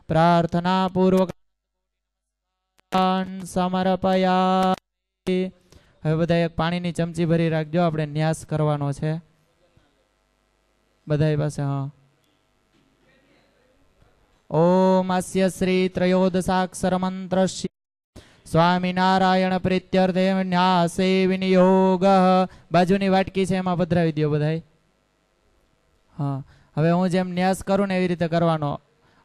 प्रार्थना पूर्वक समर्पयामि। હવે બધા એક પાણીની ચમચી ભરી રાખજો, આપણે ન્યાસ કરવાનો છે બધા પાસે। હા, ओम अस्य श्री त्रयोदशाक्षर मंत्रस्य स्वामीनारायण प्रीत्यर्थे न्यासे विनियोग। बाजूनी वाटकी છે એમાં પધરાવી દો બધાય। હા, હવે હું જેમ ન્યાસ કરું ને એવી રીતે કરવાનો,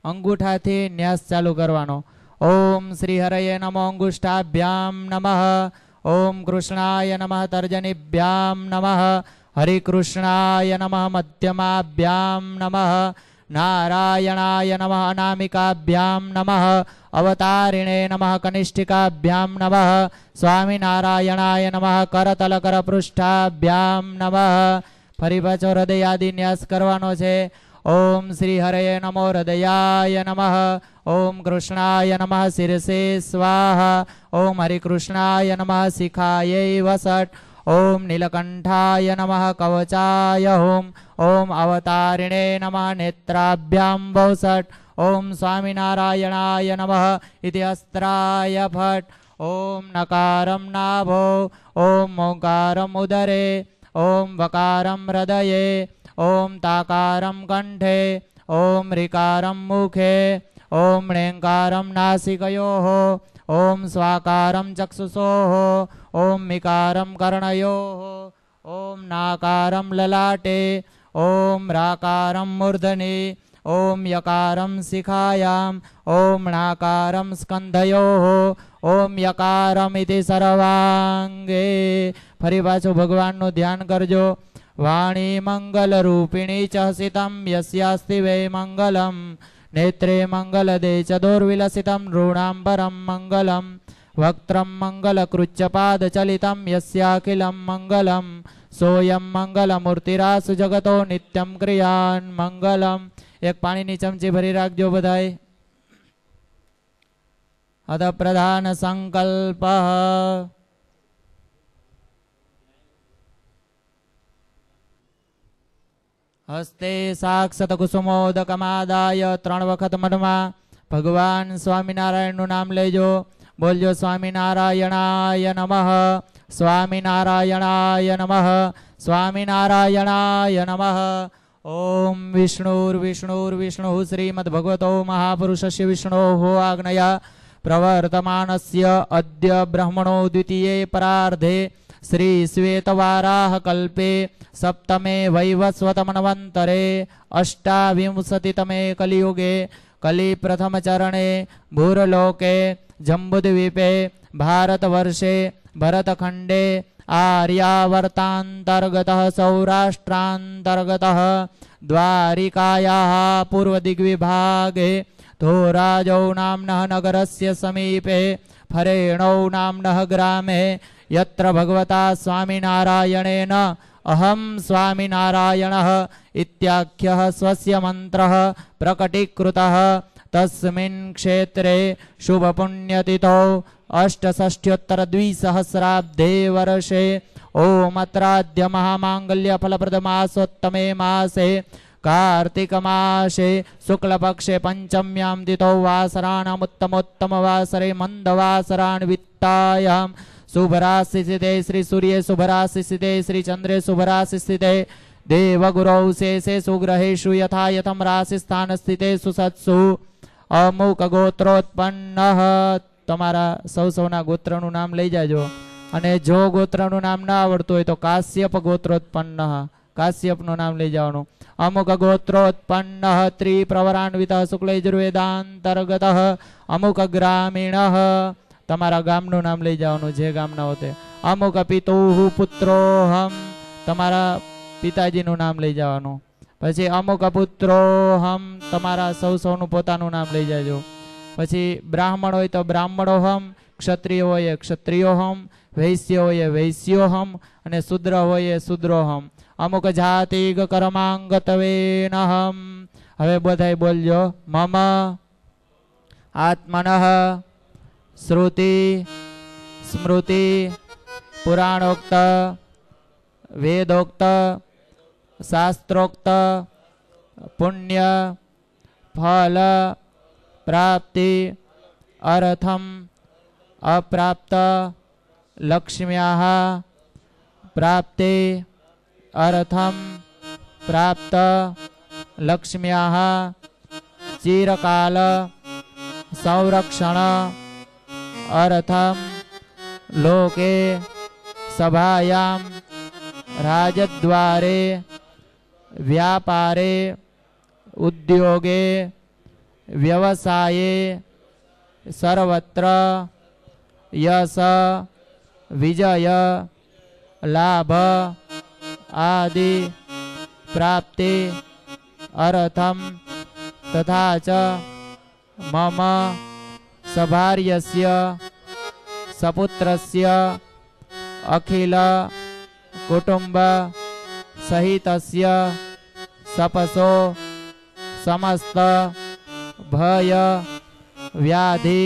અંગૂઠાથી ન્યાસ ચાલુ કરવાનો। ओम श्री हरये नमो अंगुष्ठाभ्याम नमः। ओम कृष्णाय नमः तर्जनीभ्याम नमः। हरिकृष्णाय नमः मध्यमाभ्याम नमः। नारायणाय नमः अनामिकाभ्याम नमः। अवतारिणे नमः कनिष्ठिकाभ्याम नमः। स्वामीनारायणाय नमः करतलकरपृष्ठाभ्याम नमः। फरी पाछो हृदयादि न्यास करवानो छे। ओम श्री हरये नमो हृदयाय नमः। ओम कृष्णाय नमः शिरसे स्वाहा। ओम हरिकृष्णाय नमः शिखायै वसट्। ओम नीलकंठाय नमः कवचाय होम। ओम अवतारिणे नमः नेत्राभ्यां वसट्। ओम स्वामीनारायणाय नमः इति अस्त्राय फट्। ओम नकारं नाभो। ओम ओंकारम् उदरे। ओम वकारं हृदये। ओम ताकारं कंठे। ओम ऋकारं मुखे। ओम णेङ्कारं नासिकयोः। ओम स्वाकारं चक्षुषोः। ओम मिकारं कर्णयोः। ओम नाकारं ललाटे। ओम राकारं मूर्धनि। ओम यकारं शिखायाम्। ओम णाकारं स्कन्धयोः। ओम यकारमिति सर्वांगे। फरी पाछो भगवानનું ध्यान करजो। वाणी मंगल रूपिणी च हसितं यस्यास्ति वै मंगलम्। नेत्रे मंगलदे च दोर्विलसितं नृणाम्बरं मंगलम्। वक्त्रं मंगलकृच्यपादचलितं यस्याखिलं मंगलम्। सोऽयं मंगलमूर्तिरासु जगतो नित्यं क्रियान् मंगलम्। एक पाणीनी चमची भरी राखजो बधाय। अथ प्रधान संकल्पः। हस्ते साक्षत कुसुमोदकमादाय 3 वखत मनमा भगवान स्वामीनारायणનું નામ લેજો। बोलजो स्वामीनारायणाय नमः। स्वामीनारायणाय नमः। स्वामीनारायणाय नमः। ओम विष्णुर्विष्णुर्विष्णुः श्रीमद्भगवतो महापुरुषस्य विष्णोः आज्ञया प्रवर्तमानस्य अद्य ब्रह्मणो द्वितीये परार्धे श्री श्वेतवाराह कल्पे सप्तमे वैवस्वतमन्वन्तरे अष्टाविंशतितमे कलियुगे कलि प्रथम चरणे भूरलोके जम्बुद्वीपे भारतवर्षे भरतखंडे आर्यावर्तांतर्गतः सौराष्ट्रांतर्गतः द्वारिकायाः पूर्वदिग्विभागे धोराजौ नाम्नः नगरस्य समीपे फरेणौ नाम्नः ग्रामे यत्र भगवता स्वामीनारायणेन अहं स्वामीनारायणः इत्याख्यः स्वस्य मंत्रः प्रकटीकृतः। तस्मिन् क्षेत्रे शुभपुण्यतिथौ अष्टषष्ट्योत्तर-द्विसहस्राब्दे वर्षे ओमत्राद्य महामांगल्यफलप्रदमासोत्तमे मासे कार्तिकमासे शुक्लपक्षे पंचम्यां तिथौ वासराणामुत्तमोत्तमवासरे मन्दवासरान्वित्तायां शुभराशिस्थिते श्री सूर्ये शुभराशिस्थिते श्री चंद्रे शुभराशिस्थिते देवगुरौ शेषे सुग्रहेषु यथा यथं राशिस्थान स्थितेषु सत्सु अमुक गोत्रोत्पन्नः। તમારા સૌના ગોત્રનું નામ લઈ જાજો અને જો ગોત્રનું નામ ના આવડતું હોય તો કાશ્યપ ગોત્રોત્પન્નઃ કાશ્યપનું નામ લઈ જવાનું। અમુક ગોત્રોત્પન્નઃ ત્રિપ્રવરાન્વિતઃ શુક્લયજુર્વેદાંતર્ગતઃ અમુક ગ્રામીણઃ તમારા ગામનું નામ લઈ જવાનું જે ગામના હોતે। અમુક પિતુઃ પુત્રોહમ તમારા પિતાજીનું નામ લઈ જવાનું। પછી અમુક પુત્રોહમ તમારા સૌનું પોતાનું નામ લઈ જાજો। પછી બ્રાહ્મણ હોય તો બ્રાહ્મણોહમ, ક્ષત્રિય હોય ક્ષત્રિયોહમ, વૈશ્ય હોય વૈશ્યોહમ અને શૂદ્ર હોય શૂદ્રોહમ। અમુક જાતિ કર્માંગતવેનહમ। હવે બધાય બોલજો મમ આત્મનઃ શ્રુતિ સ્મૃતિ પુરાણોક્ત वेदोक्त शास्त्रोक्त पुण्य फल प्राप्ति अर्थम अप्राप्त लक्ष्म्याः प्राप्ति अर्थम प्राप्त लक्ष्म्याः चिरकाल संरक्षण अर्थम लोके सभायां राजद्वारे व्यापारे उद्योगे व्यवसाये सर्वत्र यश विजय लाभ आदि प्राप्ति अर्थम तथा च मम सभार्यस्य सपुत्रस्य अखिल कुटुंब सहितस्य सपसो समस्त भय व्याधि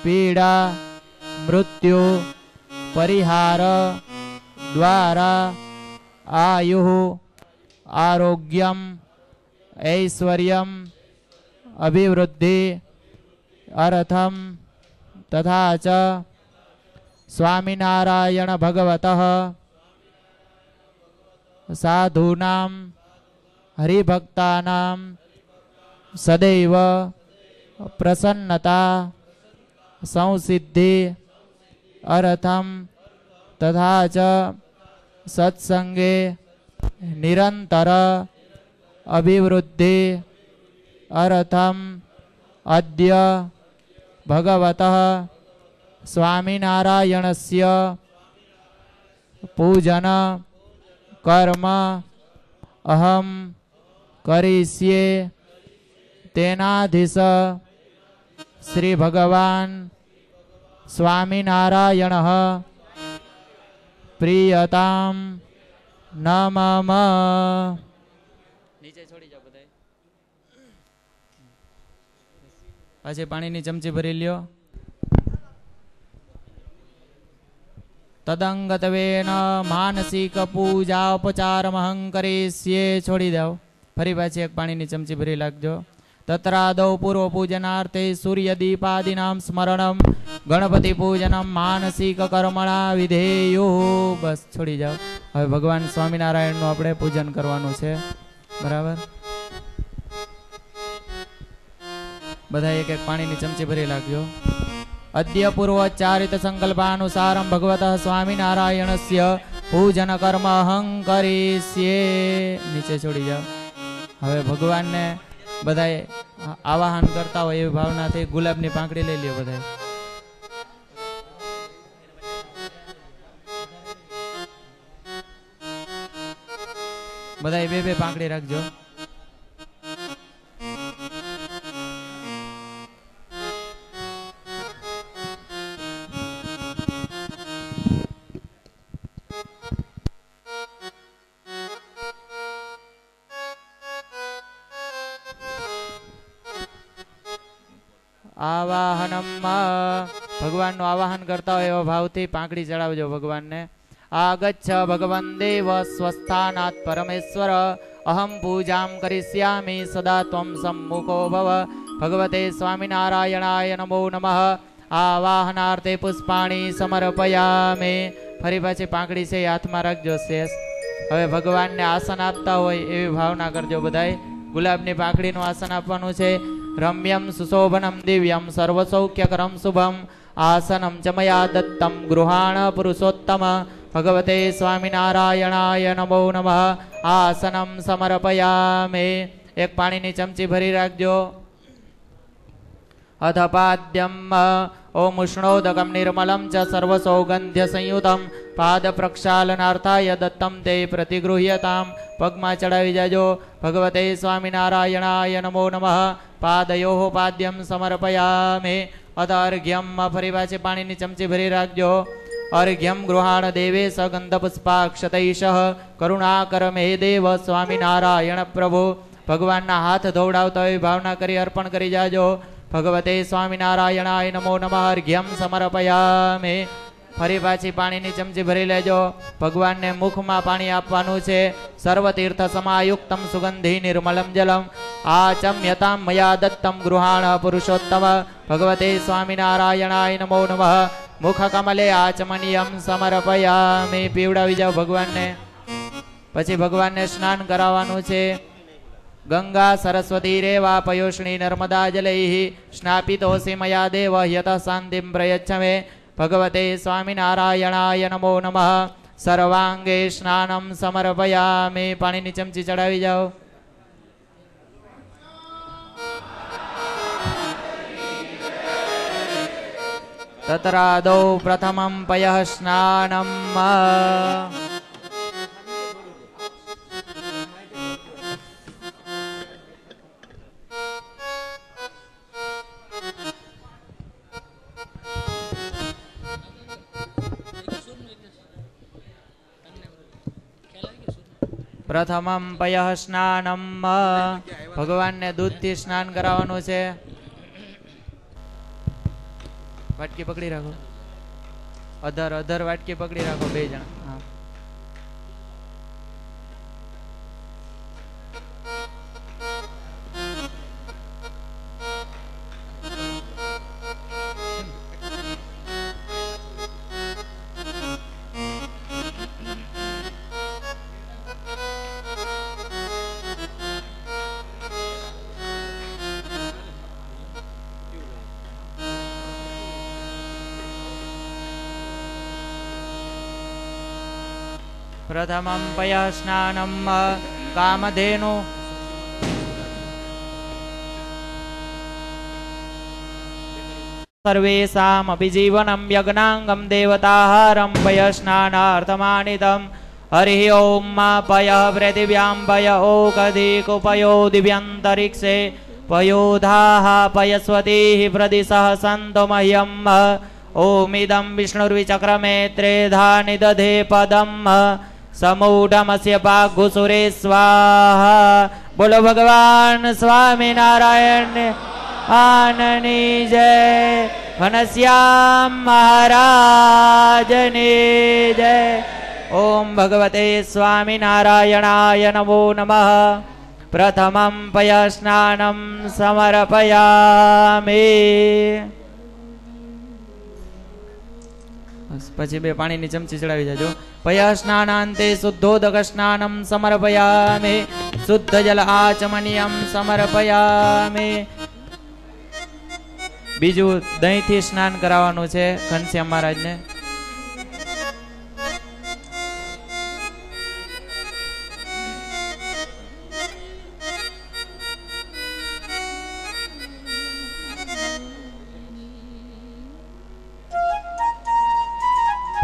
पीड़ा मृत्यु परिहार द्वारा आयु आरोग्यम ऐश्वर्यम अभिवृद्धि अर्थम तथा च स्वामीनारायण भगवतः साधूनां हरिभक्तानां सदैव प्रसन्नता संसिद्धि अर्थम तथा च सत्संगे निरंतर अभिवृद्धि अर्थम अद्य भगवतः स्वामीनारायणस्य पूजन कर्म अहम करिष्ये तेनाधीश श्री भगवान स्वामीनारायणः प्रियतां न मम। નીચે છોડી જાઓ બધાય. પાછી પાણીની ચમચી ભરી લ્યો. તદંગતવેન માનસિક પૂજાપચારમહં કરિષ્યે. છોડી દો. ફરી પાછી એક પાણીની ચમચી ભરી લાગજો. તત્રાદૌ પૂર્વ પૂજનાર્થે સૂર્યદીપાદિનાં સ્મરણમ ગણપતિ પૂજનમ માનસિક કર્મણા વિધેયો. બસ છોડી જાઓ. હવે ભગવાન સ્વામિનારાયણનું આપણે પૂજન કરવાનું છે. બરાબર. બધા એક એક પાણીની ચમચી ભરી લાગજો. अद्य पूर्वोच्चारित संकल्पानुसारं भगवतः स्वामीनारायणस्य पूजन कर्म अहं करिष्ये. नीचे छोड़ी जाओ. હવે ભગવાનને બધાએ આવાહન કરતા હોય એવી ભાવનાથી ગુલાબની પાંખડી લઈ લ્યો. બધાએ બધાએ બે બે પાંખડી રાખજો. આવાહનમ ભગવાનનું આવાહન કરતા હોય એવા ભાવથી પાંખડી ચડાવજો ભગવાનને. આગચ્છ ભગવન દેવ સ્વસ્થાનાત પરમેશ્વર અહમ પૂજામ કરિષ્યામિ સદા ત્વમ સમ્મુખો ભવ. ભગવતે સ્વામિનારાયણાય નમો નમઃ. આવાહનાર્થે પુષ્પાણી સમર્પયામિ. ફરી પાછી પાંખડી છે હાથમાં રાખજો શેષ. હવે ભગવાનને આસન આપતા હોય એવી ભાવના કરજો. બધાય ગુલાબની પાંખડીનું આસન આપવાનું છે. રમ્યમ સુશોભનમ દિવ્યમ સર્વસૌખ્યકરમ શુભમ આસનમ ચ મયા દત્તમ ગૃહાણ પુરુષોત્તમ. ભગવતે સ્વામિનારાયણાય નમો નમઃ. આસનમ સમર્પયામિ. એક પાણીની ચમચી ભરી રાખજો. અધપાદ્યમ ઓમ ઉષ્ણોદકમ નિર્મલમ ચ સર્વસૌગંધ્ય સંયુતમ પાદ પ્રક્ષાલનાર્થાય દત્તમ તે પ્રતિગૃહ્યતામ. પગમાં ચડાવી જાજો. ભગવતે સ્વામિનારાયણાય નમો નમઃ. પાદયો પાદ્યમ સમર્પયામિ. અથ અર્ઘ્યમ. ફરી પાછી પાણીની ચમચી ભરી રાખજો. અર્ઘ્યમ ગૃહાણ દેવે સગંધ પુષ્પાક્ષતૈષ કરુણાકર મે દેવ સ્વામિનારાયણ પ્રભુ. ભગવાનના હાથ ધોવડાવતા એવી ભાવના કરી અર્પણ કરી જાજો. ભગવતે સ્વામિનારાયણાય નમો નમઃ. અર્ઘ્યમ સમર્પયામિ. ફરી પાછી પાણીની ચમચી ભરી લેજો. ભગવાનને મુખમાં પાણી આપવાનું છે. સર્વતીર્થ સમાયુક્તમ સુગંધિ નિર્મલમ જલમ आचम्यतां मया दत्तं गृहाण पुरुषोत्तम भगवते स्वामिनारायणाय नमो नमः मुखकमले आचमनीयं समर्पयामि पीवડાવી જાવ ભગવાનને પછી ભગવાનને સ્નાન કરાવવાનું છે गंगा सरस्वती रेवा पयोष्णी नर्मदा जलैः स्नापितोऽसि मया देव यतः शान्तिं प्रयच्छ मे भगवते स्वामिनारायणाय नमो नमः सर्वांगे स्नानं समर्पयामि पाणीनी चमची चढ़ावी जाओ तत्रादौ प्रथमं पयः स्नानम् प्रथमं पयः स्नानम भगवान ने दूध थी स्नान करावानुं छे वाटकी पकड़ी राखो अधर अधर वाटकी पकड़ी राखो बे जण हाँ प्रथमं पयः स्नानं कामधेनु सर्वेषामपि जीवनं यज्ञांगं देवताहारं पयः स्नानार्थमानितं हरिः ओं पयः पृथिव्यां पय ओकधिकुपयो दिव्यन्तरिक्षे पयोधाः पयस्वतीः प्रदिशः सन्तु मह्यम् ओमिदं विष्णुर्विचक्रमे त्रेधा निदधे पदम् समूढ़मस्य पाघुसुरे स्वाहा बोलो भगवान स्वामी नारायण आननी जय घनश्याम महाराज ने जय ओम भगवते स्वामी नारायणाय नमो नमः प्रथमं पयः स्नानं समर्पयामि પછી બે પાણીની ચમચી ચડાવી જાજો પયઃ સ્નાનાંતે શુદ્ધોદક સ્નાનમ સમર્પયામિ શુદ્ધ જલ આચમનીયમ સમર્પયામિ બીજું દહીંથી સ્નાન કરાવવાનું છે ઘનશ્યામ મહારાજને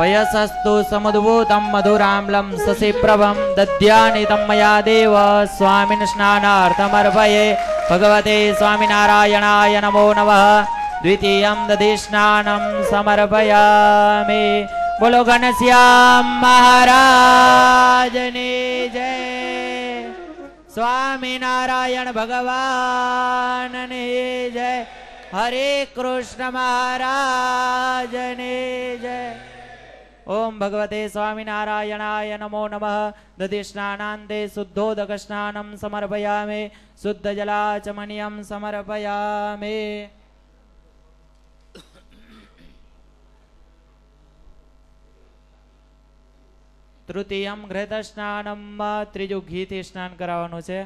पयसस्तु समुद्भूतं मधुराम्लं शशिप्रभं दद्यानितं मया देव स्वामिन् स्नानार्थमर्पये भगवते स्वामिनारायणाय नमो नमः द्वितीयं दधि स्नानं समर्पयामि बोलो घनश्याम महाराज ने जय स्वामिनारायण भगवान ने जय हरे कृष्ण महाराज ने जय ओम भगवते स्वामिनारायणाय नमो नमः दधि स्नानान्ते शुद्धोदक स्नानं समर्पयामि शुद्ध जलाचमनीयं समर्पयामि तृतीयं घृत स्नानं त्रीजु घी थी स्नान करावવાનું છે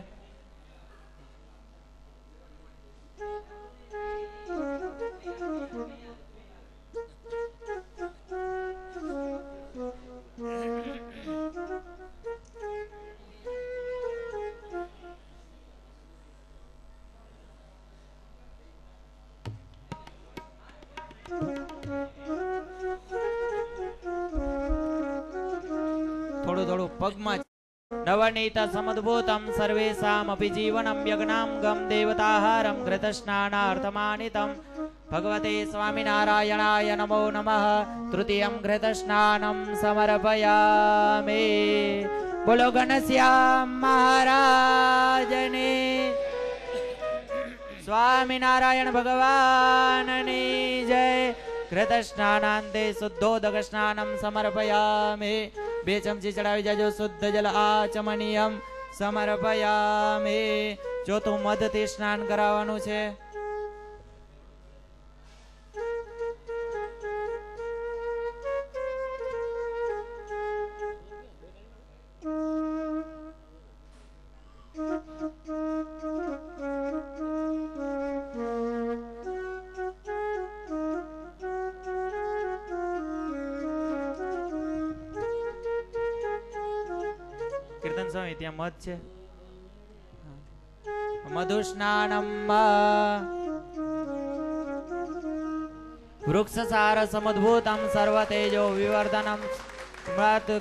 थोड़ू थोड़ू पगमा नवनीत समुद्भूतं सर्वेषामपि जीवनं यज्ञांगं देवताहारं घृतस्नानार्थमानितं भगवते स्वामिनारायणाय नमो नमः तृतीयं घृतस्नानं समर्पयामि बोलो घनश्याम महाराज ने स्वामिनारायण भगवान ने जय घृतस्नानान्ते शुद्धोदक स्नानं समर्पयामि बे चमची चढ़ावी जाजो शुद्ध जल आचमनीयं समर्पयामि ચોથું મધથી સ્નાન કરાવવાનું છે. કીર્તન સ્વામી ત્યાં મધ છે. મધુસ્નાનમ વૃક્ષસાર સમદ્ભૂતમ સર્વતેજો વિવર્ધનમ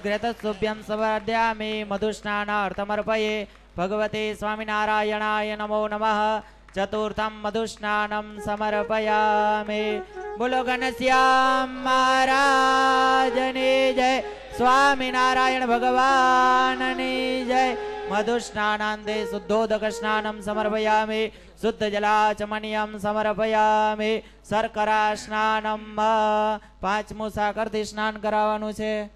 ઘ્રેતસ્તુભ્યમ સમર્ધયામિ મધુસ્નાનાર્થમર્પયે ભગવતે સ્વામિનારાયણાય નમો નમઃ. ચતુર્થમ મધુસ્નાનમ સમર્પયામિ. બોલો ઘનશ્યામ મહારાજની જય. સ્વામિનારાયણ ભગવાનની જય. મધુસ્નાનાંતે શુદ્ધોદક સ્નાનમ સમર્પયામિ. શુદ્ધ જલાચમનિયમ સમર્પયામિ. શર્કરા સ્નાનમ પાંચમું સાકરથી સ્નાન કરાવવાનું છે.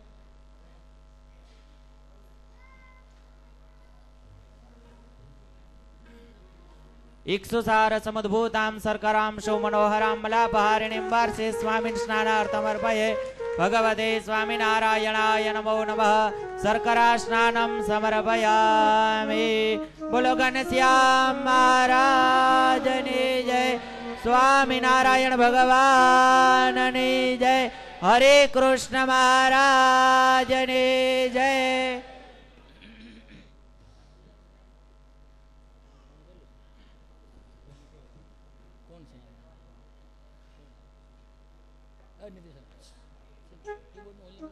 ઇક્ષુસાર સમદ્ભૂતામ શર્કરામ સુમનોહરામ મલાપહારિણીમ વાર્ષે સ્વામિન સ્નાનાર્થમર્પયે ભગવતે સ્વામિનારાયણાય નમો નમઃ. શર્કરા સ્નાનમ સમર્પયામિ. બોલો ઘનશ્યામ મહારાજની જય. સ્વામિનારાયણ ભગવાનની જય. હરે કૃષ્ણ મહારાજની જય.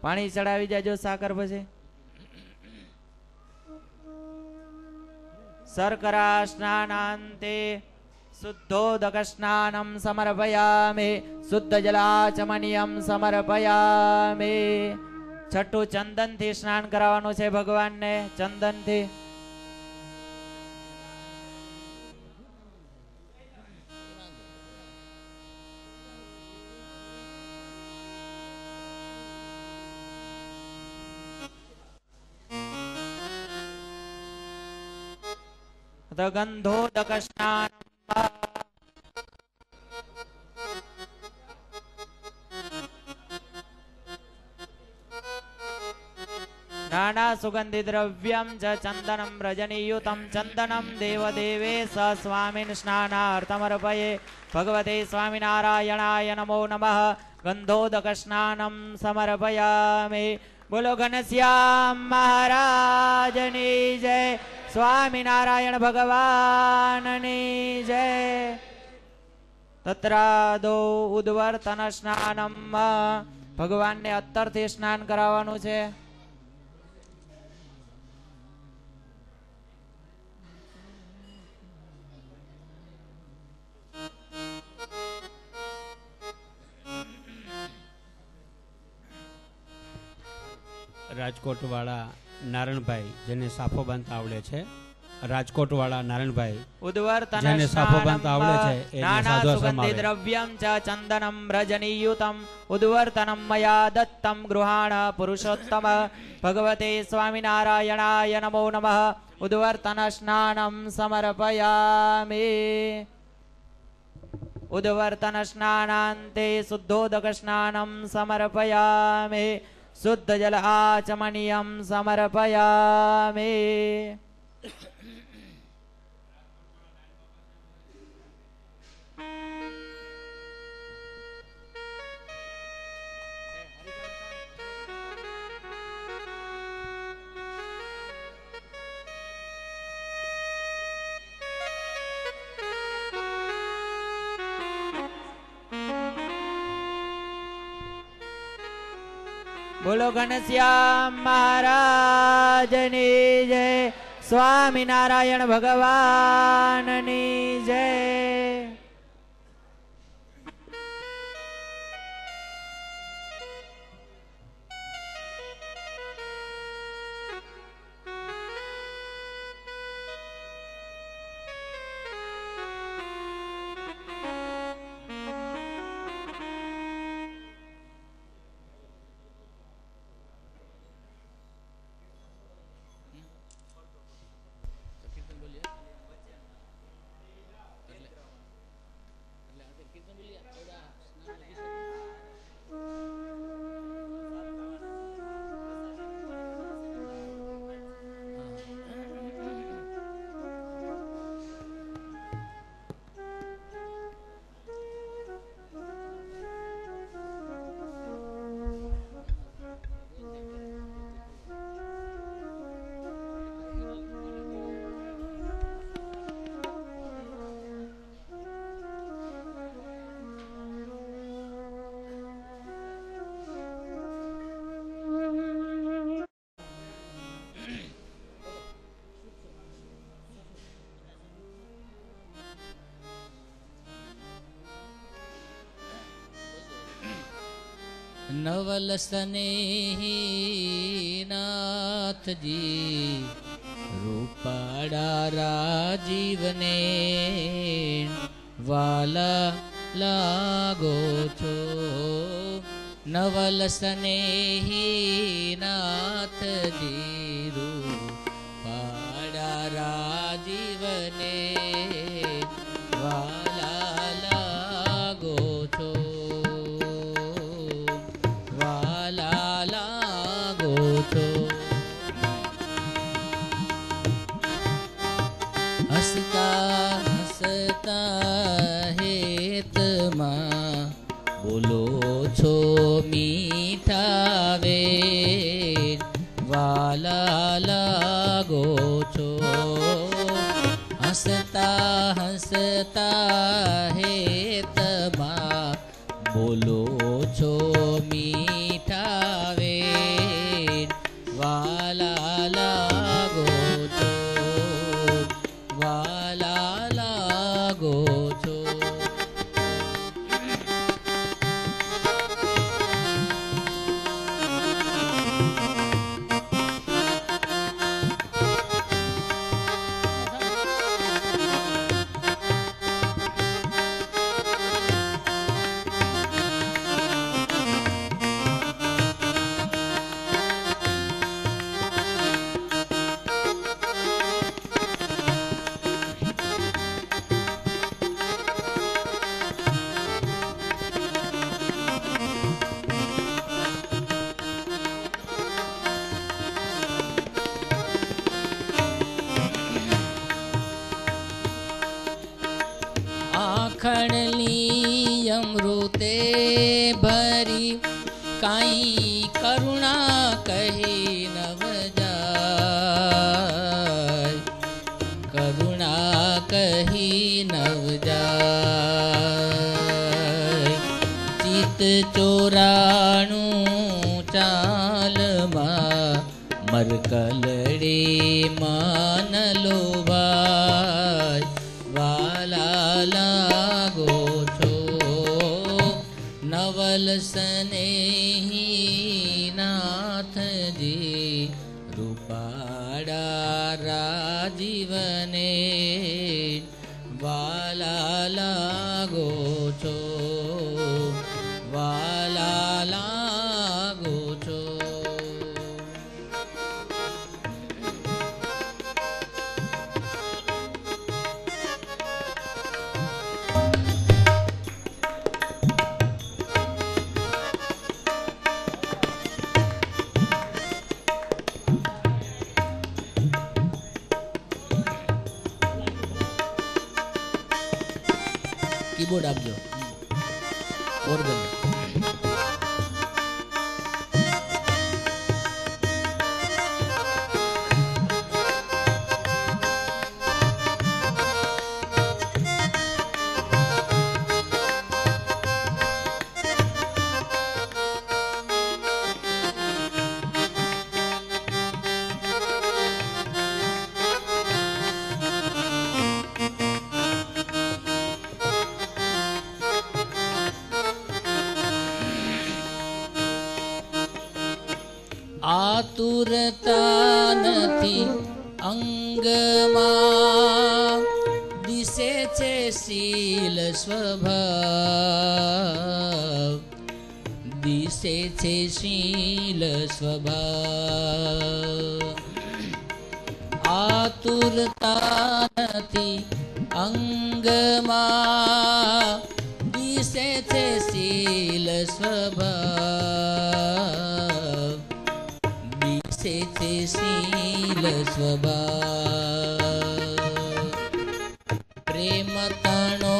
પાણી ચડાવી જાજો સાકર પછી. શર્કરા સ્નાનાંતે શુદ્ધોદક સ્નાનમ સમર્પયામિ. શુદ્ધ જલાચમનિયમ સમર્પયામિ. છઠ્ઠું ચંદન થી સ્નાન કરાવવાનું છે ભગવાનને. ચંદન થી ગંધોદક સ્નાન. નાના સુગંધિ દ્રવ્યમ ચ ચંદનમ રજનીયુતમ ચંદનમ દેવદેવે સ સ્વામિન સ્નાનાર્થમર્પયે ભગવતે સ્વામિનારાયણાય નમો નમઃ. ગંધોદક સ્નાનમ સમર્પયામિ. બોલો ઘનશ્યામ મહારાજની જય. સ્વામિનારાયણ ભગવાનની જય. તત્રાદો ઉદ્વર્તન સ્નાનમ. ભગવાનને અત્તરથી સ્નાન કરાવવાનું છે. રાજકોટ વાળા નારણભાઈ જેને સાફો બાંધતા આવડે છે. રાજકોટ વાળા નારણભાઈ ઉદ્વર્તન જેને સાફો બાંધતા આવડે છે એને નાના સાધુ સુગંધિ દ્રવ્યમ ચ ચંદનમ રજનીયુતમ ઉદ્વર્તનમ મયા દત્તમ ગૃહાણ પુરુષોત્તમ ભગવતે સ્વામિનારાયણાય નમો નમઃ. ઉદ્વર્તન સ્નાનમ સમર્પયામિ. ઉદ્વર્તન સ્નાનાંતે શુદ્ધોદક સ્નાનમ સમર્પયામિ. શુદ્ધ જલ આચમનિયમ સમર્પયામિ. બોલો ઘનશ્યામ મહારાજની જય. સ્વામિનારાયણ ભગવાનની જય. નવલ સ્નેહી નાથજી રૂપાળા રાજીવને વાલા લાગો છો. નવલ સ્નેહી નાથજી રૂપાળા રાજીવને વાલા લાગો છો. વાલા લાગો છો. હસતા હસતા હેતમાં બોલો છો મીઠા વેર વાલા લાગો છો. હસતા હસતા હેતમાં બોલો છો મીઠા વેર વાલા લાગો છો. વાલા લાગો છો. આખડલી અમૃતે ભરી કાંઈ કરુણા કહી નવ જાય. કરુણા કહી નવ જાય. ચિત્ત ચોરાણું ચાલમાં મરકલડે માન લોભાય વાલા લાગો છો. નવલ સ્નેહી નાથજી રૂપાળા રાજીવને વાલા લાગો છો. વાલા લાગો છો. કીબોર્ડ આપજો. ઓર્ગન આતુરતા નથી અંગમાં દિશે છે શીલ સ્વભાવ. દિશે છે શીલ સ્વભાવ. આતુરતા નથી અંગમાં દિશે છે શીલ સ્વભાવ. દિશે છે શીલ સ્વભાવ. પ્રેમ તણો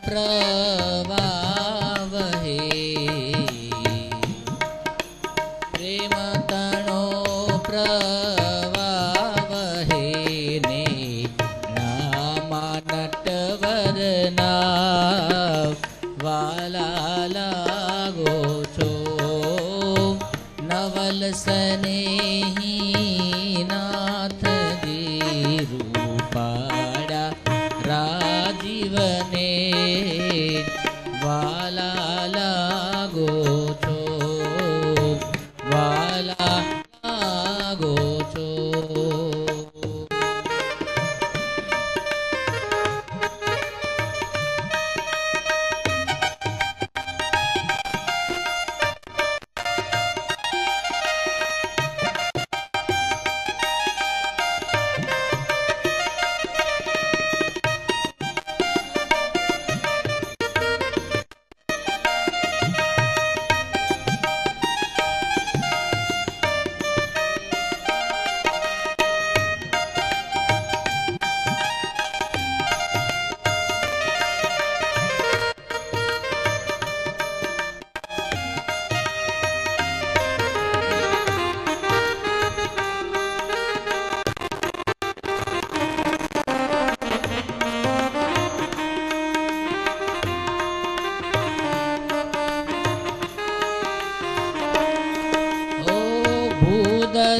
પ્રવાહ વહે. પ્રેમ તણો પ્રવાહ વહે ને નામા નટવરના વાલા લાગો છો. નવલ સ્નેહી નાથજી રૂપાળા રાજીવને વાલા લાગો છો.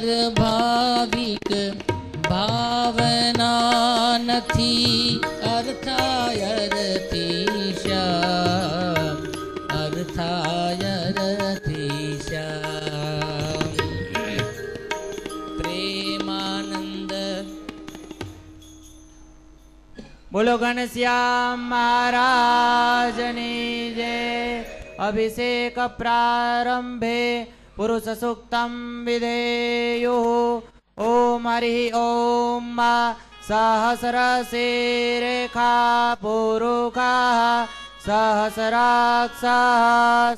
પર ભાવિક ભાવના નથી અર્થાય રતીશા અર્થાય રતીશા પ્રેમાનંદ બોલો ઘનશ્યામ મહારાજની જય અભિષેક પ્રારંભે પુરુષ સૂક્તમ વિધેયુઃ ઓમ હરિ ઓમ સહસ્રશીરેખા પુરુષા સહસ્રાક્ષ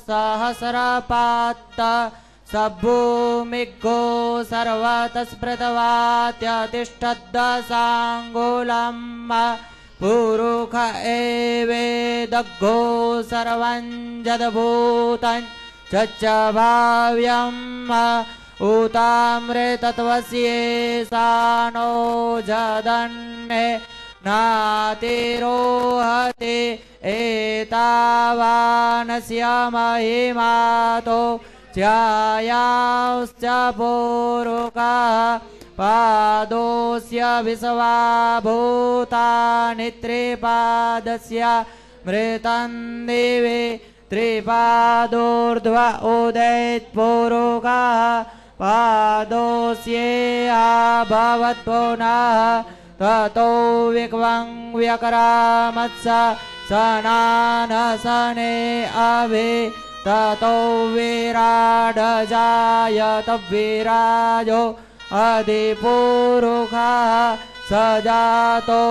સહસ્રપાત સભૂમિગો સર્વતસ્પૃતવાત્યતિષ્ઠદ્દશાંગુલમ પુરુષ એવેદગ્ગો સર્વં જદભૂतं ચચ્ચ ભાવ્યમ ઉતામ્રે તત્વસ્યેષાનો જદન્ને નાતિરોહતે એતાવાનસ્ય મહિમાતો ध्यायाश्च पूरुकः पादोस्य विश्वाभूतानि त्रिपादस्य मृतं दिवे त्रिपादोर्ध्व उदयत्पूरुकः पादोस्येऽभवत् पुनः ततो विक्वं व्यकरामत्स सनानसने अभि ततो विराडजायत विराजो अधिपूरुषः स जातो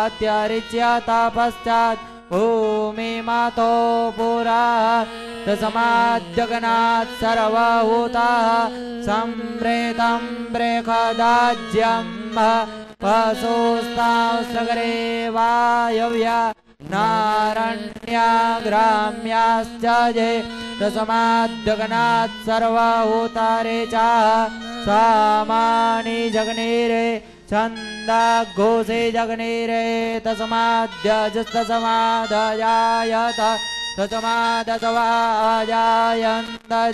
अत्यरिच्य तपश्चात् भूमिमतो पुरा तस्माज्जगन्नाथ सर्वभूतः सम्प्रेतं बृहदाज्यं पशुस्तांसगरे वायव्या नारण्याग्राम्याश्च ये तस्माज्जगन्नाथ सर्वभूतारे च सामानि जगनीरे छन्दाघोषे जगनीरे तस्माद्यजस्तस्मादजायत तस्मादसवाजायन्त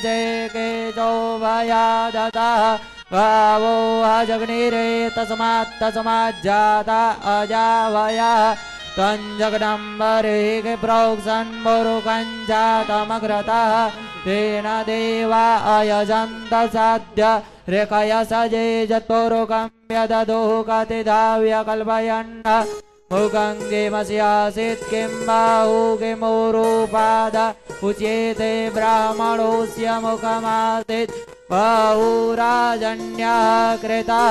चेकेशो भयादतः गावो जगनीरे तस्माज्जाता अजावया तञ्जगदम्बरे प्रोक्षन् मुरुकञ्जातमग्रतः तेन देवा अयजन्त साध्य रेखयसजे जत्पुरुकं व्यदधुः कतिधाव्य कल्पयन् मुखङ्गिमस्यासीत् किं बाहु किमुरुपाद उच्येते ब्राह्मणोऽस्य मुखमासीत् बहुराजन्यः कृतः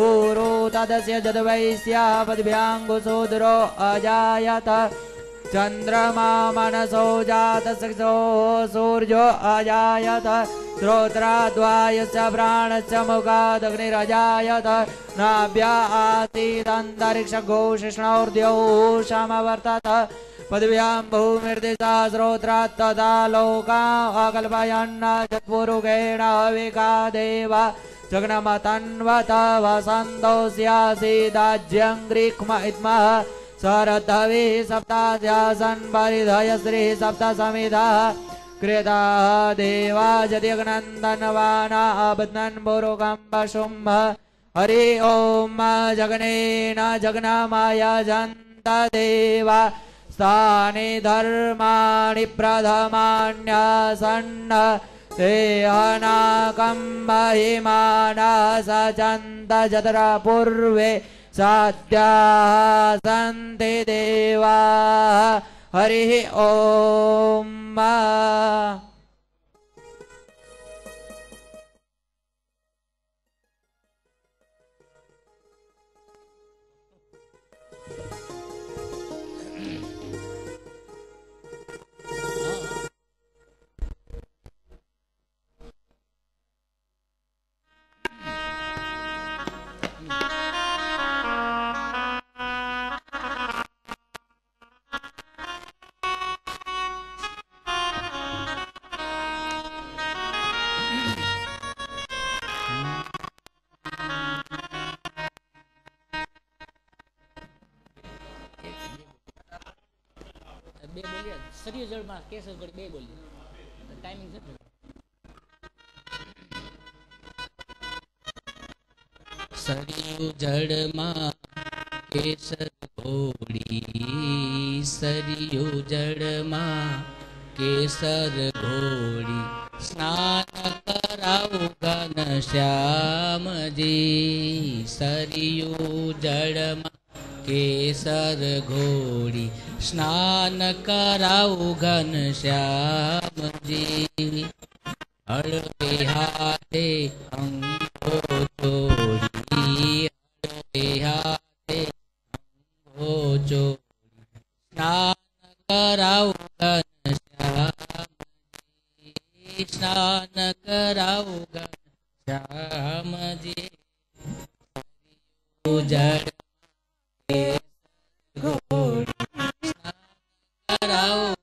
ऊरु तदस्य जद्वैश्यः पद्भ्याङ्गुशूद्रो अजायत चन्द्रमा मनसो जातसो सूर्यो अजायत श्रोत्राद्वायस्य प्राणस्य मुखादग्निरजायत नाभ्या आसीदन्तरिक्षघोषिष्णोर्द्यौः समवर्तत पदव्यां भूमिर्दिशा श्रोत्रात् तदा लोकान् अकल्पयन् चत्पुरुषेण हविका देवा जग्नमतन्वत वसन्तोऽस्यासीदाज्यं ग्रीक्ष्म इत्मः शरद्धविः सप्तास्यासन् परिधयश्रीः सप्तसमिधः कृताः देवा जद्यग्नन्दनवाना अबध्नन् पुरुकं पशुम् हरि ओम जगनेन जगनमयजन्त देवा स्थानि धर्माणि प्रथमान्यासन् तेहनाकं महिमानः सचन्त जत्र पूर्वे साध्याः सन्ति देवाः हरिः ओम બે બોલીએ સરિય જળમાં કેસર ગળી બે બોલીએ ટાઈમિંગ છે સરયુ જળમાં કેસર ઘોડી, સરયુ જળમાં કેસર ઘોડી, સ્નાન કરાવું ઘનશ્યામજી. સરયુ જળમાં કેસર ઘોડી, સ્નાન કરાવું ઘનશ્યામજી. હળવે હાથે અંગો ચોડી, હળવે હાથે અંગો ચોડી, સ્નાન કરાવું ઘનશ્યામજી, સ્નાન કરાવું ઘનશ્યામજી. જળ ઘોડી, સ્નાન કરાવું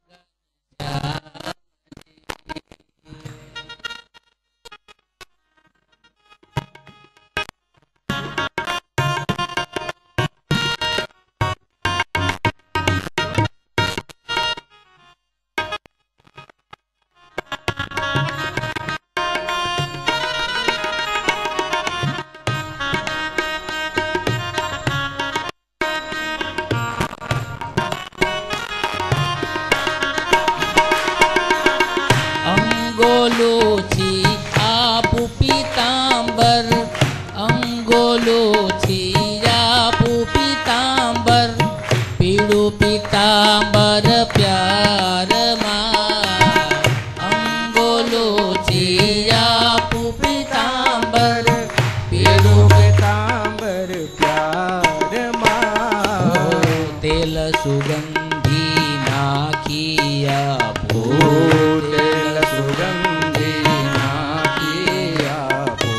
અંગોલોથી આપું પીતાંબર, અંગોલોથી આપું પીતાંબર, પીળું પીતાંબર પ્યારમાં. અંગોલોથી આપું પીતાંબર, પીળું પીતાંબર પ્યારમાં. તેલ સુગંધી નાખી આપો, તેલ સુગંધી નાખી આપો.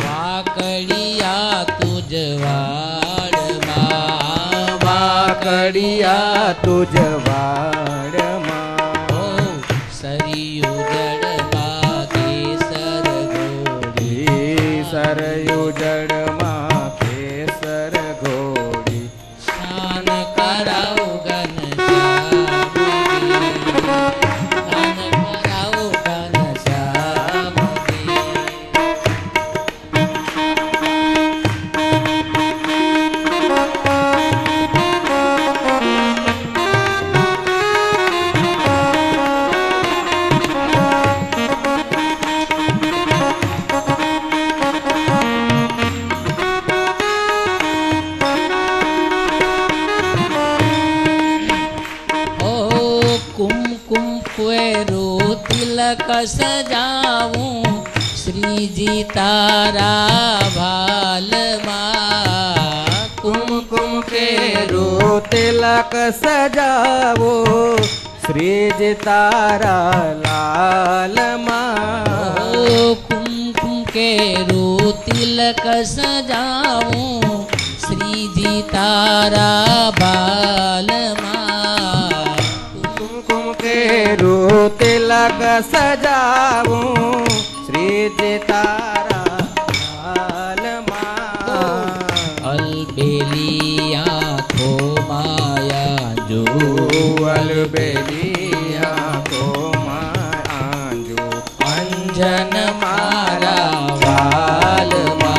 વાકડિયા તુજ વાડમાં, વાકડિયા તુજ વાડમાં. સરયુ જળમાં કેસર ઘોડી, સરયુ જળમાં કેસર ઘોડી, સ્નાન કરાવું ઘનશ્યામજી, સ્નાન કરાવું ઘનશ્યામજી. कुमकुम क्वेरो तिलक सजाऊं, श्रीजी तारा भालમાં. कुमकुम केरो तिलक सजावो, श्रीज तारा लालમાં. कुमकुम केरो तिलक सजाऊं, श्रीजी तारा ભાલમાં. कुमकुम केरो तिलक सजावो, श्रीज तारा लालમાં. अलबेली आँखो माया जो, अलबेली आँखो आंजो. अंजन मारा वालમાં,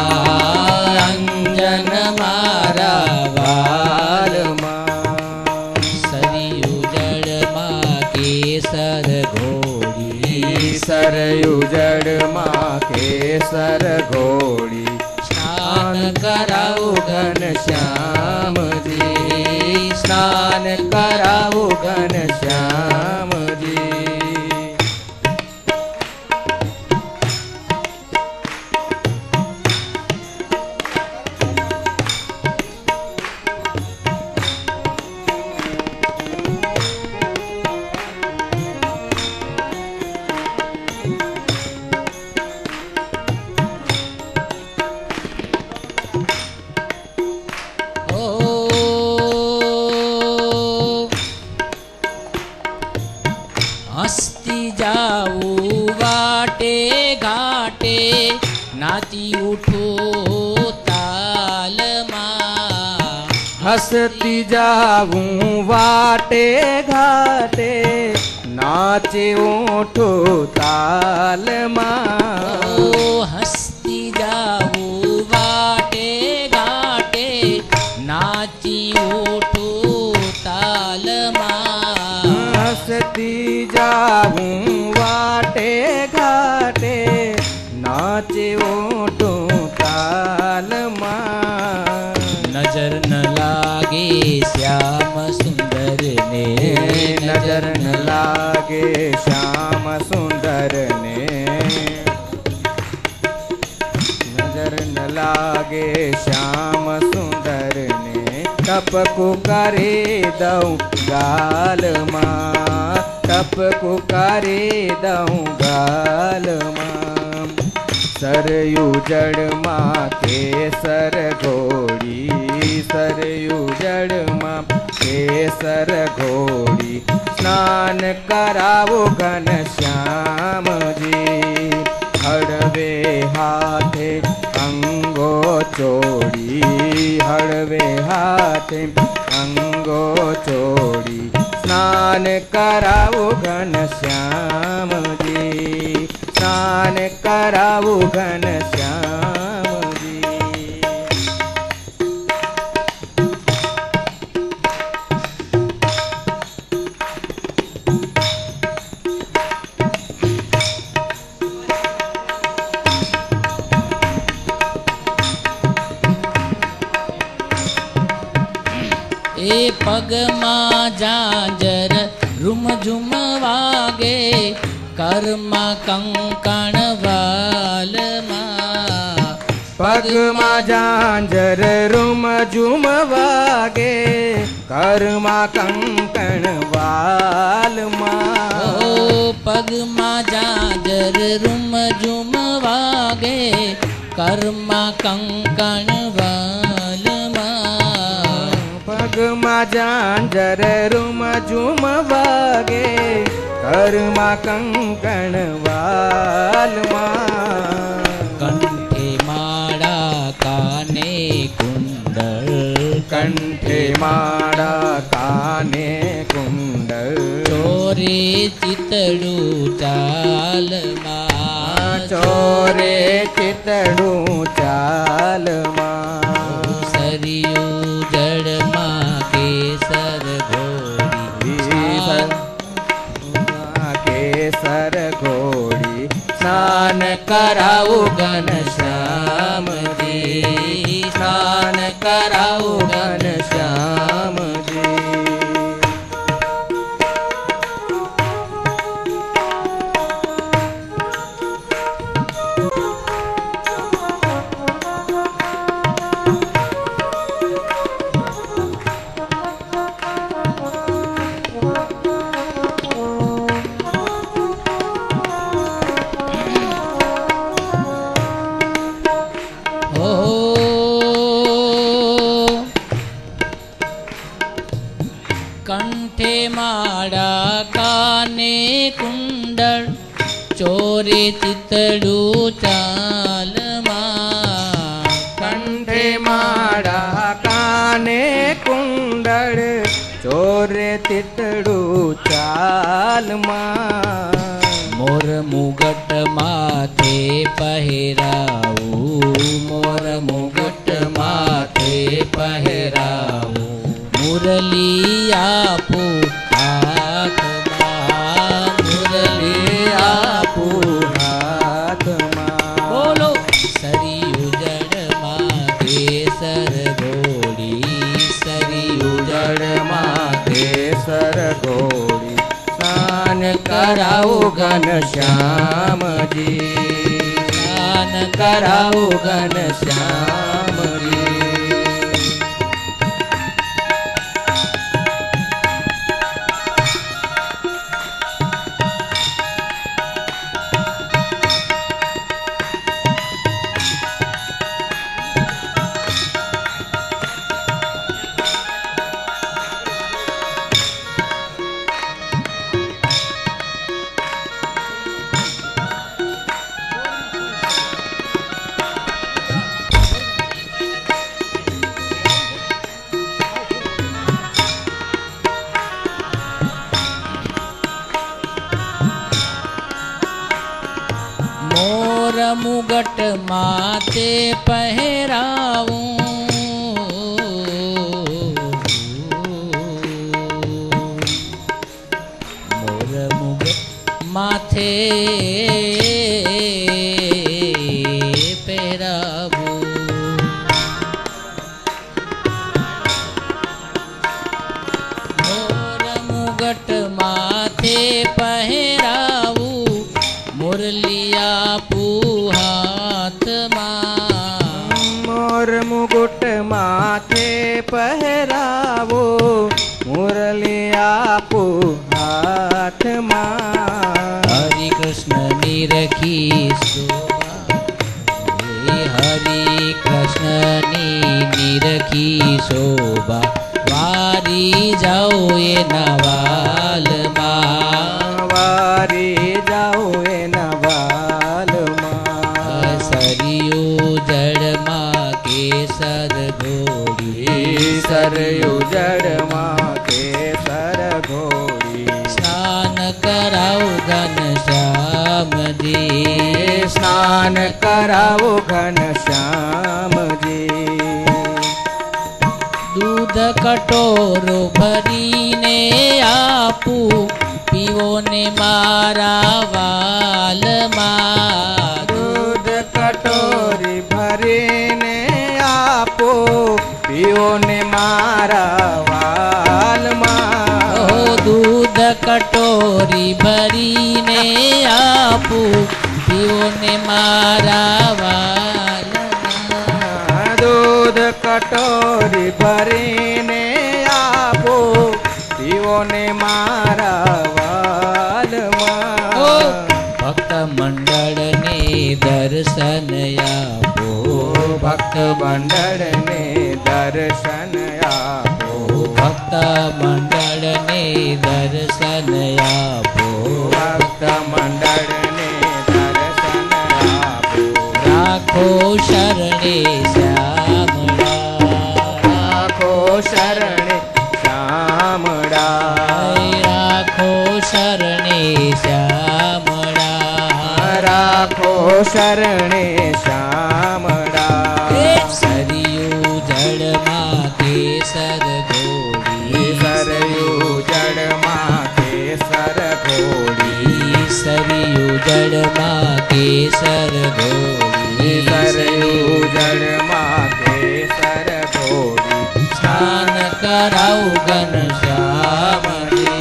अंजन मारा वालમાં. સરયુ જળમાં કેસર ઘોડી, સરયુ જળમાં કેસર ઘોડી, સ્નાન કરાવું ઘનશ્યામજી, સ્નાન કરાવું ઘનશ્યામજી. હસતી જાઉં વાટે ઘાટે, નાચી ઉઠો તાલમાં. હસતી જાવું વાટે ઘાટે, નાચે ઓઠો તાલમાં. હસતી જાઉં વાટે ઉઠું તાલમાં હસતી જાઉં વાટે ઘાટે નાચે ઓઠું તાલમાં નજર ન લાગે શ્યામ સુંદર ને નજર ન લાગે શ્યામ સુંદર ને નજર ન લાગે શ્યામ સુંદર ને ટપકું કરી દઉં ગાલમાં ટપકું કરી દઉં ગાલમાં સરયુ જળમાં કેસર ઘોડી સરયુ જળમાં કેસર ઘોડી સ્નાન કરાવો ઘનશ્યામજી હળવે હાથે અંગો ચોડી હળવે હાથે અંગો ચોડી સ્નાન કરાવો ઘનશ્યામજી સ્નાન કરાવું ઘનશ્યામજી એ પગમાં ઝાંઝર રૂમઝુમ વાગે કર્મા કંકણ વાલમાં પગમાં ઝાંઝર રૂમઝુમ વાગે કર્મા કંકણ વાલમાં ઓ પગમાં ઝાંઝર રૂમઝુમ વાગે કર્મા કંકણ વાલમાં પગમાં ઝાંઝર રૂમઝુમ વાગે કર્મા કંકણ વાલમાં કંઠે માળા કાને કુંડળ કંઠે માળા કાને કુંડળ ચોરે ચિતડું ચાલમાં ચોરે ચિતડું ચાલમાં સરયુ જળમાં કેસર ઘોડી કેસર ઘોડી સ્નાન કરાવું ઘનશ્યામજી સ્નાન કરાવું ઘનશ્યામજી કંઠે માળા કાને કુંડળ ચોરે ચિતડું ચાલમાં કંઠે માળા કાને કુંડળ ચોરે ચિતડું ચાલમાં મોર મુગટ માથે પહેરાવું મોર મુગટ માથે પહેરાવું મુરલી આપું હાથમાં મુરલી આપું હાથમાં બોલો સરયુ જળમાં કેસર ઘોડી સરયુ જળમાં કેસર ઘોડી સ્નાન કરાવું ઘનશ્યામજી સ્નાન કરાવું ઘનશ્યામજી મોર મુગટ માથે પહેરાવું માથે પહેરાવું મોર મુગટ માથે પહેરાવું મુરલિયા હાથમાં મોર મુગુટ માથે પહેરાવો મુરલી આપું હાથમાં હરિ કૃષ્ણ નિરખી શોભા હરિ કૃષ્ણની નિરખી શોભા વારી જાઓ એના વાલમાં વારી જાઓ એના વાલમાં સરિયું જળમાં કેસર ઘોડી સરયું જળમાં કેસર ઘોડી સ્નાન કરાવ ઘનશ્યામજી સ્નાન કરાવો ઘનશ્યામજી દૂધ કટોરો ભરીને આપું પીવો ને મારા વાલમાં દૂધ કટોરી ભરીને આપો પીઓ ને મારા વાલમાં ઓ દૂધ કટોરી ભરીને આપું પીવો ને મારા વાલમાં દૂધ કટોરી ભરીને આપો પીઓ ને મારા વાલમાં ભક્ત મંડળને દર્શન આપો ભક્ત મંડળને દર્શન આપો ભક્ત મંડળને દર્શન આપો ભક્ત મંડળને દર્શન આપો રાખો શરણે શ્યામળા રાખો શરણે શ્યામળા રાખો શરણે શ્યામળા રાખો શરણે શ્યામળા સરિયું જળમાં કેસર ઘોડી સરયું જળમાં કેસર ઘોડી સરિયું જળમાં કેસર ઘોડી સરયું જળમાં કેસર ઘોડી સ્નાન કરાવ ઘનશ્યામજી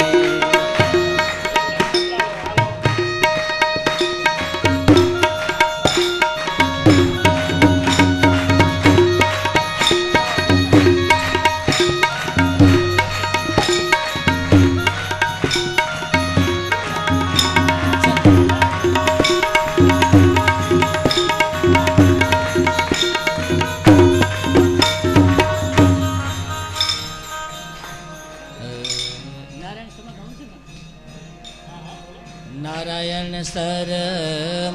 નારાયણ સરમાનાય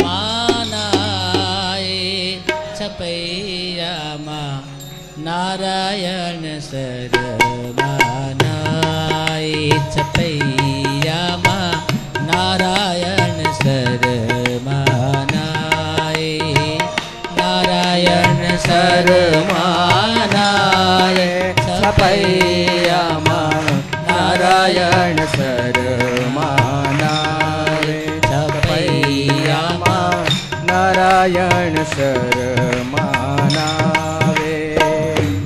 છપૈયામાં નારાયણ સરમાનાય છપૈયામાં નારાયણ સરમાનાય નારાયણ સરમાનાય છપૈયામાં નારાયણ સરમાનાય છપૈયામાં નારાયણ સરમાનાવે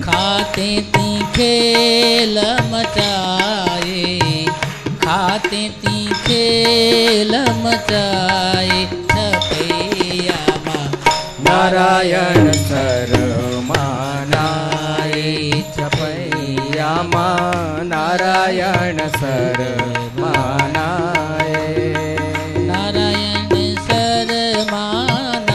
ખાતે તીખેલ મચાએ ખાતે તીખેલ મચાએ છપૈયામાં નારાયણ સરમાનાય છપૈયામાં નારાયણ સરમાનાય નારાયણ સરમાનાય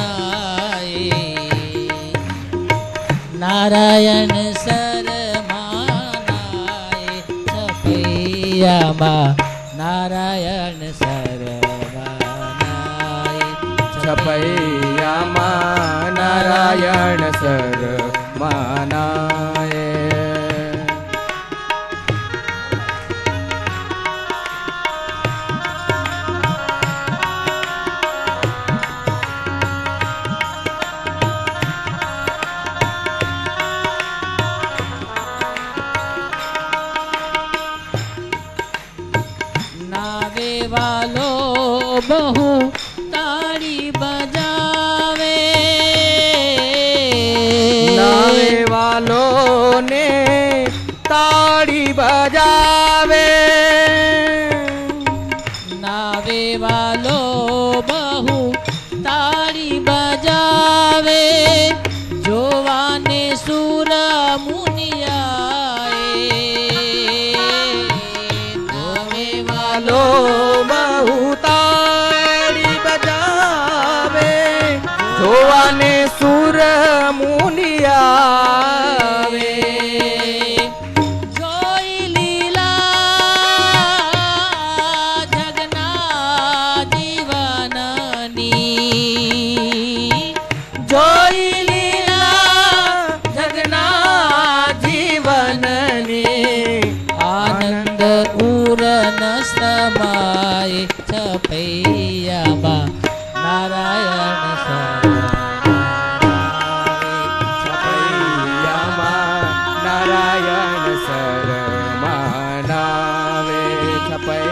નારાયણ સરમાનાય છપૈયામાં નારાયણ સરમાનાય છપૈયામાં નારાયણ સરમાનાય નાવે વાલો બહુ તાળી બજાવે નાવે વાલો ને તાળી બજાવે નાવે વાલો બહુ તાળી બજાવે જોવાને સુર મુનિયાએ નાવે વાલો લો બહુ તાળી બજાવે જોવાને સુર મુનિયાવે જોઈ લીલા જગના જીવનની જોઈ લીલા જગના જીવનની આનંદ ઉરન સમાય છપૈયામાં નારાયણ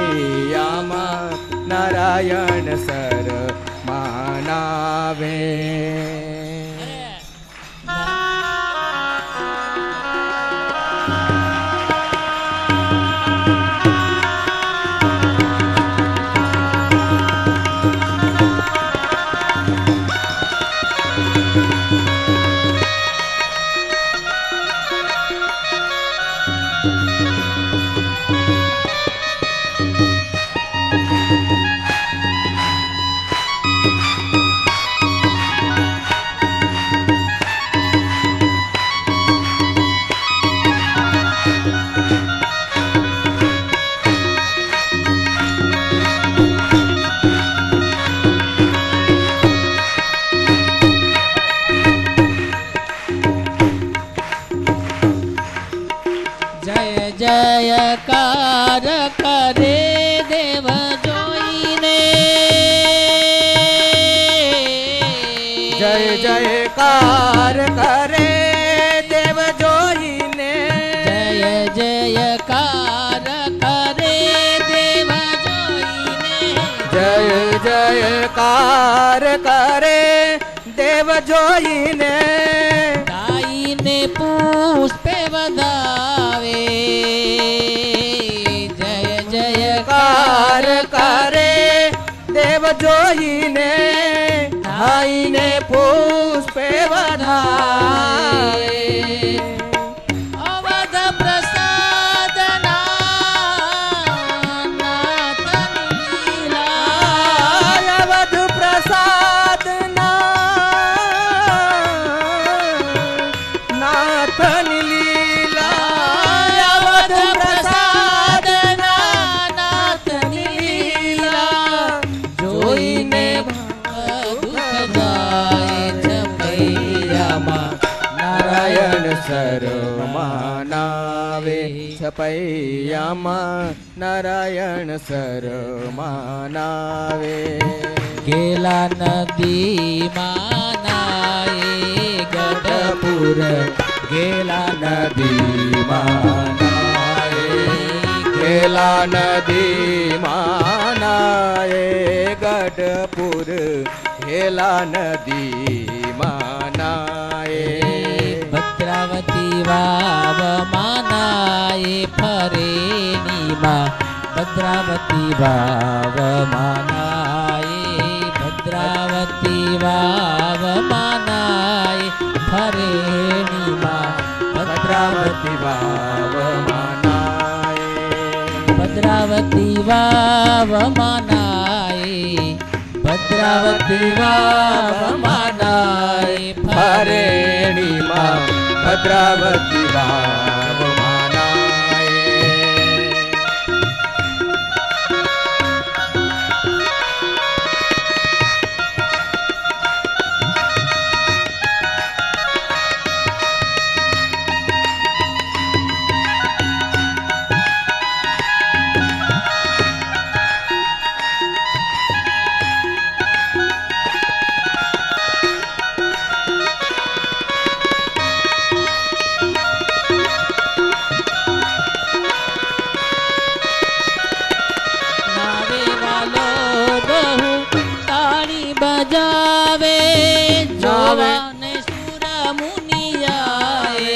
છપૈયામાં નારાયણ સર માનાવે જયકાર કરે દેવ જોઈને જય જયકાર કરે દેવ જોઈને જય જયકાર કરે દેવ જોઈને જય જયકાર કરે દેવ જોઈને ગાઈને પુષ્પે વધાવે જય જયકાર કાર કરે દેવ જોઈને આઈને પુષ્પે વધારે અવધ પ્રસાદ નાથની લીલા અવધ પ્રસાદ નાથની લીલા અવધ પ્રસાદ નાથની લીલા જોઈને દુઃખ જાય છપૈયામાં નારાયણ સરમાનાવે છપૈયામાં નારાયણ સરમાનાવે ગેલા નદીમાં નાય ગઢપુર ગેલા નદીમાં નાય ગેલા નદીમાં નાય ગઢપુર ગેલા નદીમાં નાય ભદ્રાવતી વાવ માનાય ફરેણીમાં ભદ્રાવતી વાવ માનાય ભદ્રાવતી વાવ માનાય ફરેણીમાં ભદ્રાવતી વાવ માનાય ભદ્રાવતી વાવ માનાય ભદ્રાવતી વાવ માનાય ફરેણીમાં ભદ્રાવતી વાવ માનાય બજાવે જોવાને સુર મુનિયાએ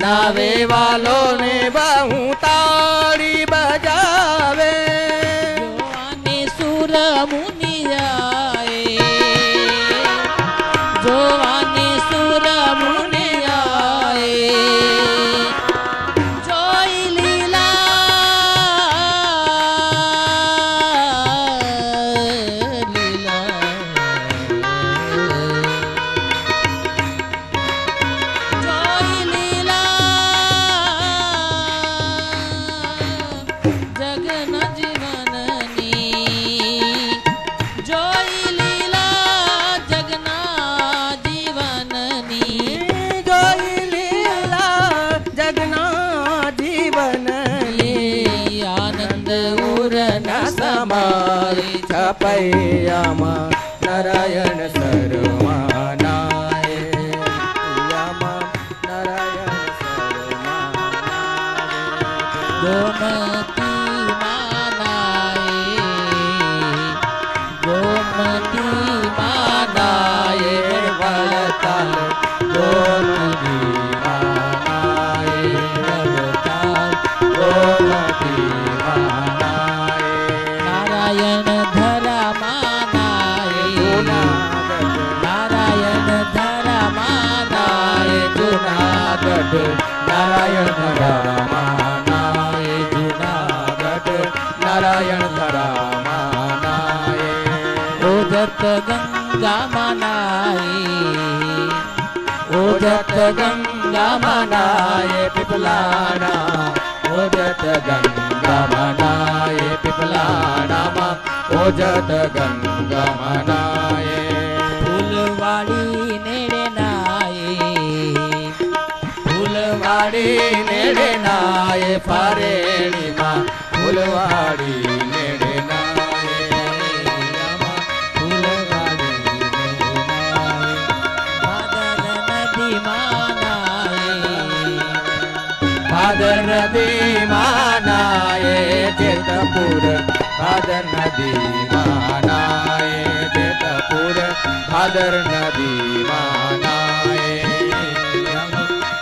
નાવે વાલો ને બહુ તાળી બજાવે જોવાને સુર મુનિયાએ જોવાને સુર મુનિયાએ જોઈ છપૈયામાં નારાયણ સરમાનાય નારાયણ સરમાનાય ગોમતી માનાય વડતાલ ગોમતી માનાય વડતાલ ગોમતી માનાય નારાયણ ધરા માનાય નારાયણ ધરા માનાય જુનાગઢ નારાયણ ધરામાનાય જુનાગઢ નારાયણ ધરામાનાય ઓજત ગંગા માનાય ઓજત ગંગા મનાય પીપલાણા ઓજત ગંગા મનાય પીપલાણામાં ઓજત ગંગા મનાય ફૂલવાડી નેડે નાય ફૂલવાડી નેડે નાય ફરેણીમાં ફૂલવાડી નેડે નાય ફૂલવાડી નેડે નાય ભાદર નદી માનાય ભાદર નદી માનાય જેતપુર ભાદર નદી માનાય જેતપુર ભાદર નદી માનાય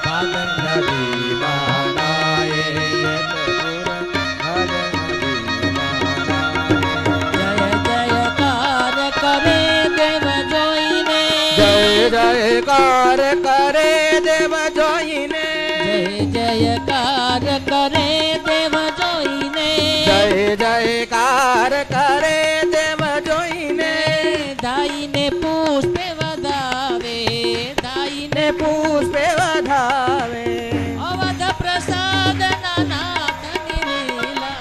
ભાદર નદી માનાય જેતપુર ભાદર નદી માનાય જય જયકાર કરે દેવ જોઈને જય જયકાર કરે દેવ જોઈને જય જયકાર કરે દેવ જોઈને દાઈને પુષ્પે વધાવે દાઈને પુષ્પે વધાવે અવધ પ્રસાદ નાથની લીલા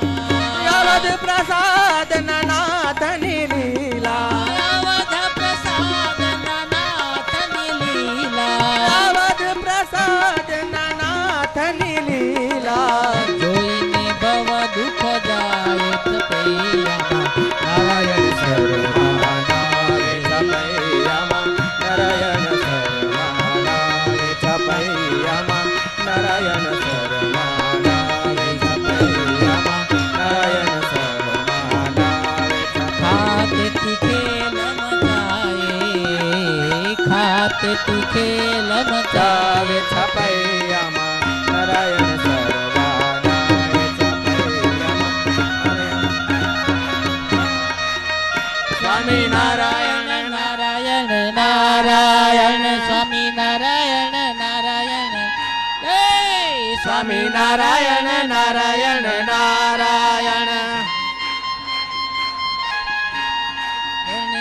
અવધ પ્રસાદ નાથની લીલા અવધ પ્રસાદ નાથની લીલા અવધ પ્રસાદ નાથની લીલા જોઈને ભવ દુઃખ જાય તપૈયામાં નારાયણ શરમાનારે છપૈયામાં નારાયણ શરમાનારે છપૈયામાં નારાયણ શરમાનારે ખાતેથી ખેલ મચાએ ખાતેથી ખેલ મચાવે છપૈયામાં નારાયણ શરમાનારે છપૈયામાં સ્વામી નારાયણ નારાયણ નારાયણ સ્વામી નારાયણ નારાયણ સ્વામી નારાયણ નારાયણ નારાયણ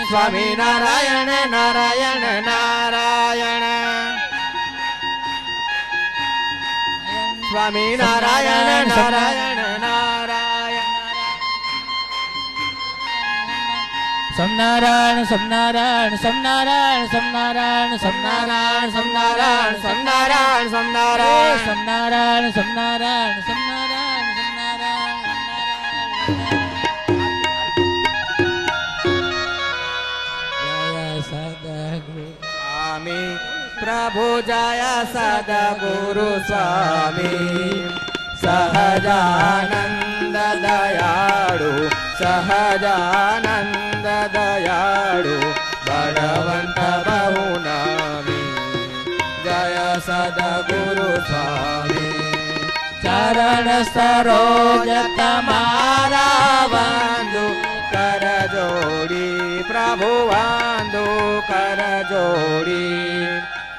સ્વામી નારાયણ નારાયણ નારાયણ સ્વામી નારાયણ નારાયણ નારાયણ સમનારાયણ સમનારાયણ સમનારાયણ સમનારાયણ સમનારાયણ સમનારાયણ સમનારાયણ સમનારાયણ સમનારાયણ સમનારાયણ સમનારાયણ સ્વામી પ્રભુ જય સદગુરુ સ્વામી સહજાનંદ દયાળુ સહજાનંદ દયાળુ ભગવંત બહુ નામી જય સદગુરુ સ્વામી ચરણ સરોજ તમારા વાંદુ કર જોડી પ્રભુ વાંદુ કર જોડી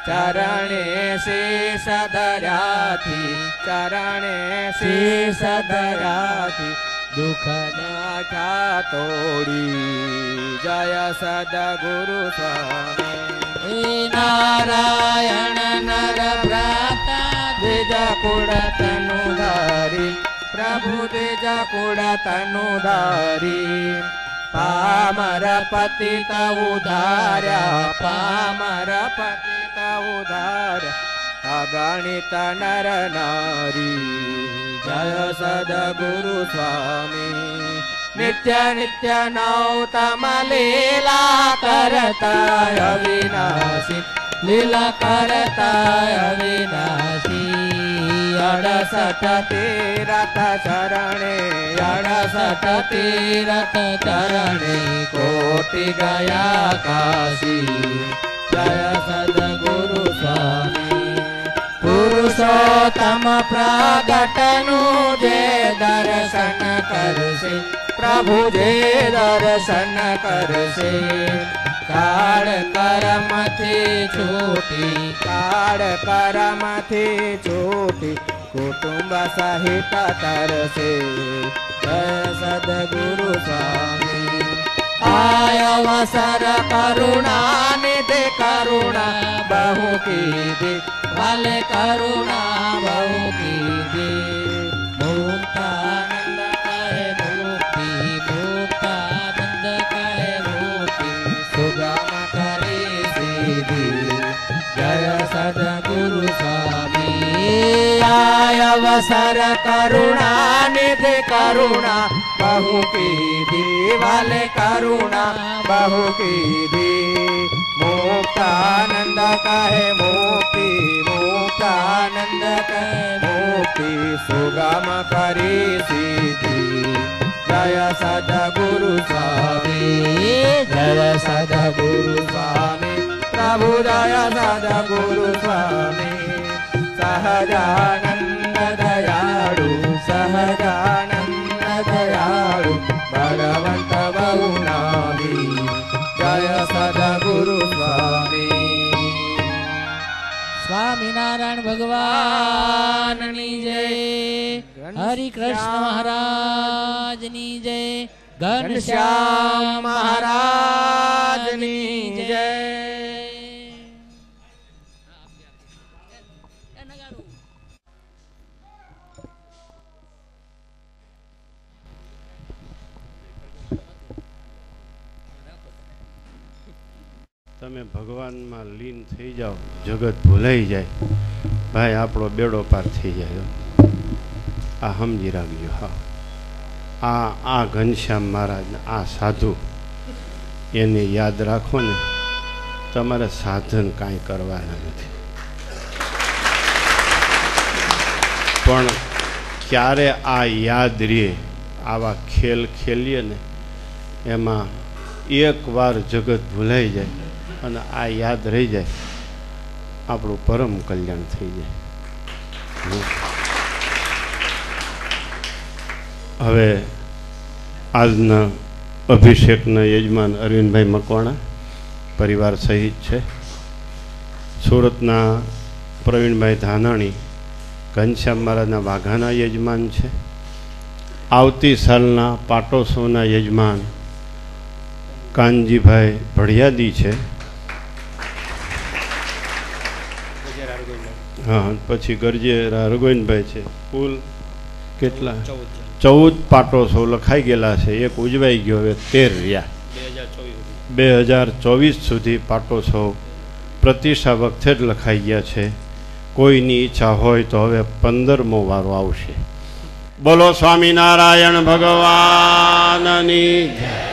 ચરણે શીશ ધર્યાથી ચરણે શીશ ધર્યાથી દુઃખ નાખ્યા તોડી જય સદગુરુ સ્વામી નારાયણ નર ભ્રાતા દ્વિજ કુળ તનુ ધારી પ્રભુ દ્વિજ કુળ તનુ ધારી પામર પતિત ઉધાર્યા પામર પતિત ઉધાર્યા અગણિત નર નારી જય સદગુરુ સ્વામી નિત્ય નિત્ય નૌતમ લીલા કરતા અવિનાશી લીલા કરતા અવિનાશી 68 તીરથ ચરણે 68 તીરથ ચરણે કોટિ ગયા કાશી જય સદગુરુ સ્વામી પુરુષોત્તમ પ્રગટનું જે દર્શન કરશે પ્રભુ જે દર્શન કરશે કાળ કરમથી છૂટી કાળ કરમથી છૂટી કુટુંબ સહિત તરસે જય સદગુરુ સ્વામી આય અવસર કરુણા નિધિ કરુણા બહુ કીધી ભલે કરુણા બહુ કીધી મુક્તાનંદ કહે મુક્તિ મુક્તાનંદ કહે મુક્તિ સુગમ કરી સીધી જય સદગુરુ સ્વામી આય અવસર કરુણા નિધિ કરુણા બહુ કીધી ભલે કરુણા બહુ કીધી મુક્તાનંદ કહે મુક્તિ મુક્તાનંદ કહે મુક્તિ સુગમ કરી સીધી જય સદગુરુ સ્વામી જય સદગુરુ સ્વામી પ્રભુ જય સદગુરુ સ્વામી સહજાનંદ દયાળુ સહજાનંદ દયાળુ ભગવંત બહુ નામી જય સદગુરુ સ્વામી સ્વામિનારાયણ ભગવાનની જય હરિ કૃષ્ણ મહારાજની જય ઘનશ્યામ મહારાજની જય તમે ભગવાનમાં લીન થઈ જાઓ જગત ભૂલાઈ જાય ભાઈ આપણો બેડો પાર થઈ જાય આ સમજી રાખજો હા આ ઘનશ્યામ મહારાજ આ સાધુ એને યાદ રાખો ને તમારે સાધન કાંઈ કરવાના નથી પણ ક્યારે આ યાદ રહે આવા ખેલ ખેલીએ ને એમાં એકવાર જગત ભૂલાઈ જાય અને આ યાદ રહી જાય આપણું પરમ કલ્યાણ થઈ જાય હવે આજના અભિષેકના યજમાન અરવિંદભાઈ મકવાણા પરિવાર સહિત છે સુરતના પ્રવીણભાઈ ધાનાણી ઘનશ્યામ મહારાજના વાઘાના યજમાન છે આવતી સાલના પાટોત્સવના યજમાન કાનજીભાઈ ભડિયાદી છે હા પછી ગરજેરા રઘોઈનભાઈ છે કુલ કેટલા 14 પાટોત્સવ લખાઈ ગયેલા છે એક ઉજવાઈ ગયો હવે 13 રહ્યા 2024 સુધી પાટોત્સવ પ્રતિષ્ઠા વખતે જ લખાઈ ગયા છે કોઈની ઈચ્છા હોય તો હવે 15મો વારો આવશે બોલો સ્વામિનારાયણ ભગવાનની જય